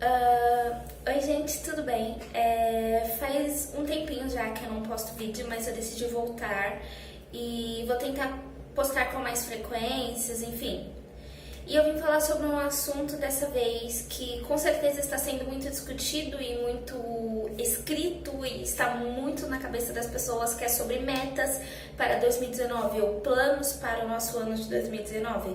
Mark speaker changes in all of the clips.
Speaker 1: Oi gente, tudo bem? Faz um tempinho já que eu não posto vídeo, mas eu decidi voltar e vou tentar postar com mais frequências, enfim. E eu vim falar sobre um assunto dessa vez que com certeza está sendo muito discutido e muito escrito e está muito na cabeça das pessoas, que é sobre metas para 2019 ou planos para o nosso ano de 2019.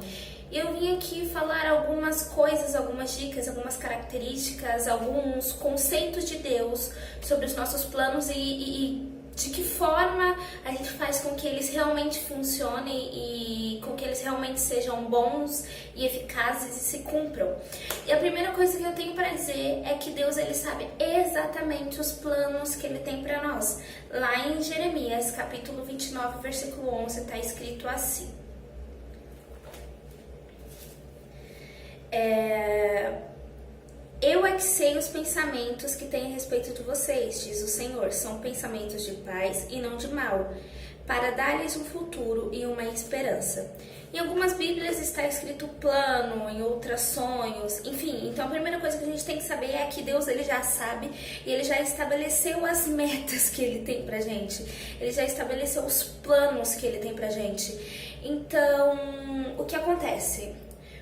Speaker 1: E eu vim aqui falar algumas coisas, algumas dicas, algumas características, alguns conceitos de Deus sobre os nossos planos e de que forma a gente faz com que eles realmente funcionem e com que eles realmente sejam bons e eficazes e se cumpram. E a primeira coisa que eu tenho para dizer é que Deus, ele sabe exatamente os planos que ele tem para nós. Lá em Jeremias, capítulo 29, versículo 11, está escrito assim: Eu é que sei os pensamentos que tenho a respeito de vocês, diz o Senhor. São pensamentos de paz e não de mal, para dar-lhes um futuro e uma esperança. Em algumas Bíblias está escrito plano, em outras sonhos, enfim. Então a primeira coisa que a gente tem que saber é que Deus, ele já sabe e ele já estabeleceu as metas que ele tem pra gente. Ele já estabeleceu os planos que ele tem pra gente. Então, o que acontece?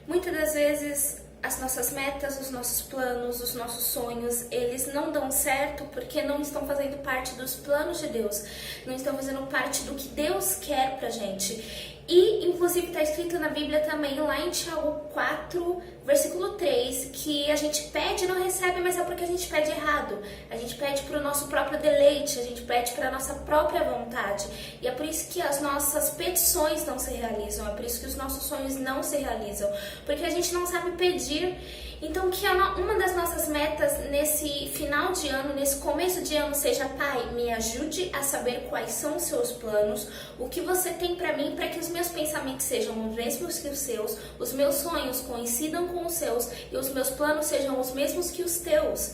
Speaker 1: Muitas das vezes as nossas metas, os nossos planos, os nossos sonhos, eles não dão certo porque não estão fazendo parte dos planos de Deus, não estão fazendo parte do que Deus quer pra gente. E, inclusive, está escrito na Bíblia também, lá em Tiago 4, versículo 3, que a gente pede e não recebe, mas é porque a gente pede errado. A gente pede para o nosso próprio deleite, a gente pede para a nossa própria vontade. E é por isso que as nossas petições não se realizam, é por isso que os nossos sonhos não se realizam, porque a gente não sabe pedir. Então, que uma das nossas metas nesse final de ano, nesse começo de ano, seja: Pai, me ajude a saber quais são os seus planos, o que você tem para mim, para que os meus pensamentos sejam os mesmos que os seus, os meus sonhos coincidam com os seus e os meus planos sejam os mesmos que os teus.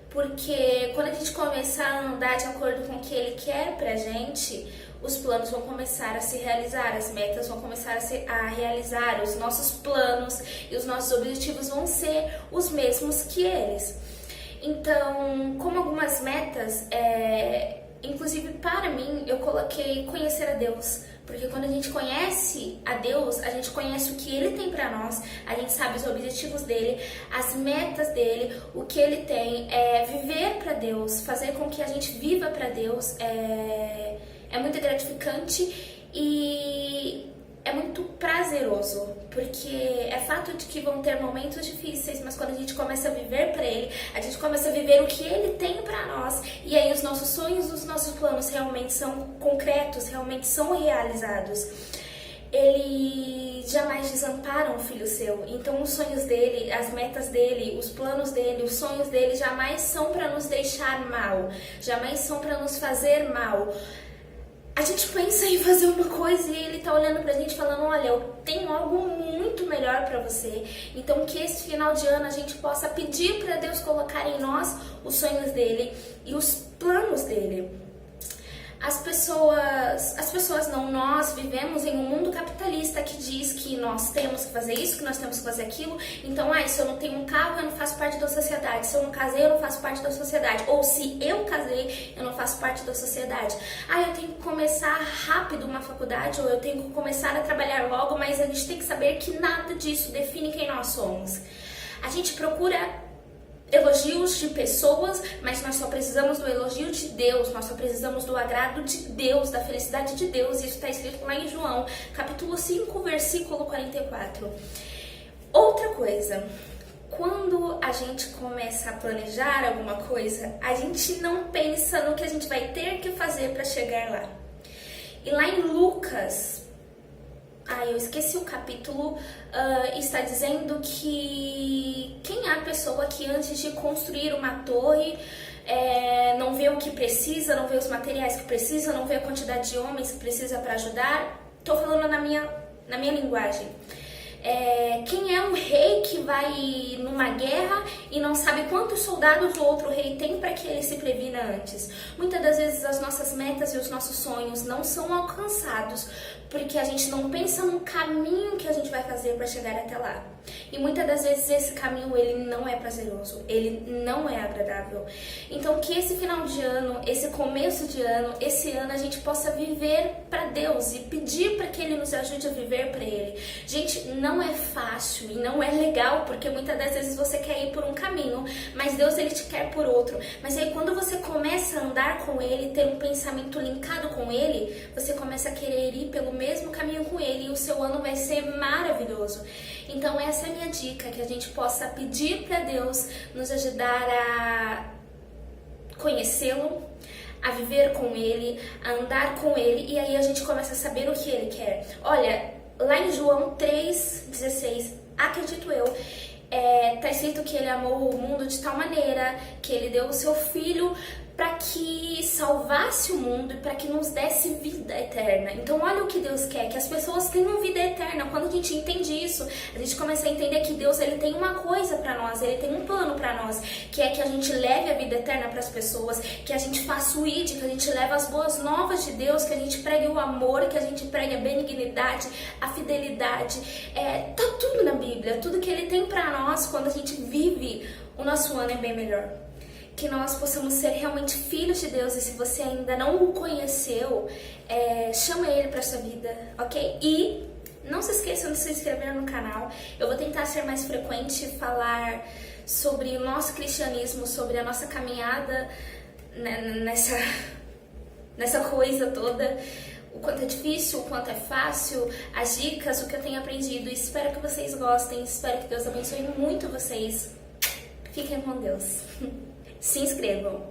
Speaker 1: Porque quando a gente começar a andar de acordo com o que Ele quer pra gente, os planos vão começar a se realizar, as metas vão começar a realizar, os nossos planos e os nossos objetivos vão ser os mesmos que eles. Então, como algumas metas, inclusive para mim, eu coloquei conhecer a Deus. Porque quando a gente conhece a Deus, a gente conhece o que Ele tem pra nós, a gente sabe os objetivos dele, as metas dele, o que Ele tem, viver pra Deus, fazer com que a gente viva pra Deus, é muito gratificante e é muito prazeroso, porque é fato de que vão ter momentos difíceis, mas quando a gente começa a viver para Ele, a gente começa a viver o que Ele tem para nós, e aí os nossos sonhos, os nossos planos realmente são concretos, realmente são realizados. Ele jamais desampara um filho seu, então os sonhos dele, as metas dele, os planos dele, os sonhos dele jamais são para nos deixar mal, jamais são para nos fazer mal. A gente pensa em fazer uma coisa e Ele tá olhando pra gente falando: olha, eu tenho algo muito melhor pra você. Então que esse final de ano a gente possa pedir pra Deus colocar em nós os sonhos dele e os planos dele. Nós vivemos em um mundo capitalista que diz que nós temos que fazer isso, que nós temos que fazer aquilo. Então, se eu não tenho um carro, eu não faço parte da sociedade. Se eu não casei, eu não faço parte da sociedade. Ou se eu casei, eu não faço parte da sociedade. Eu tenho que começar rápido uma faculdade, ou eu tenho que começar a trabalhar logo, mas a gente tem que saber que nada disso define quem nós somos. A gente procura elogios de pessoas, mas nós só precisamos do elogio de Deus, nós só precisamos do agrado de Deus, da felicidade de Deus. Isso está escrito lá em João, capítulo 5, versículo 44. Outra coisa, quando a gente começa a planejar alguma coisa, a gente não pensa no que a gente vai ter que fazer para chegar lá. E lá em Lucas, eu esqueci o capítulo, está dizendo que quem é a pessoa que antes de construir uma torre não vê o que precisa, não vê os materiais que precisa, não vê a quantidade de homens que precisa para ajudar. Estou falando na minha linguagem. Quem é um rei que vai numa guerra e não sabe quantos soldados o outro rei tem para que ele se previna antes? Muitas das vezes as nossas metas e os nossos sonhos não são alcançados porque a gente não pensa no caminho que a gente vai fazer para chegar até lá. E muitas das vezes esse caminho ele não é prazeroso, ele não é agradável. Então que esse final de ano, esse começo de ano, esse ano a gente possa viver para Deus e pedir para que Ele nos ajude a viver para Ele. Gente, não é fácil e não é legal, porque muitas das vezes você quer ir por um caminho, mas Deus ele te quer por outro. Mas aí quando você começa a andar com Ele, ter um pensamento linkado com Ele, você começa a querer ir pelo mesmo caminho com Ele e o seu ano vai ser maravilhoso. Então essa é a minha dica, que a gente possa pedir para Deus nos ajudar a conhecê-lo, a viver com Ele, a andar com Ele, e aí a gente começa a saber o que Ele quer. Olha, lá em João 3,16, acredito eu, tá escrito que Ele amou o mundo de tal maneira que Ele deu o seu Filho para que salvasse o mundo e para que nos desse vida eterna. Então olha o que Deus quer, que as pessoas tenham vida eterna. Quando a gente entende isso, a gente começa a entender que Deus ele tem uma coisa para nós, Ele tem um plano para nós, que é que a gente leve a vida eterna para as pessoas, que a gente faça o ID, que a gente leve as boas novas de Deus, que a gente pregue o amor, que a gente pregue a benignidade, a fidelidade. Tá tudo na Bíblia, tudo que Ele tem para nós. Quando a gente vive, o nosso ano é bem melhor. Que nós possamos ser realmente filhos de Deus, e se você ainda não o conheceu, chama Ele para sua vida, ok? E não se esqueçam de se inscrever no canal. Eu vou tentar ser mais frequente, falar sobre o nosso cristianismo, sobre a nossa caminhada nessa coisa toda, o quanto é difícil, o quanto é fácil, as dicas, o que eu tenho aprendido. Espero que vocês gostem, espero que Deus abençoe muito vocês. Fiquem com Deus. Se inscrevam.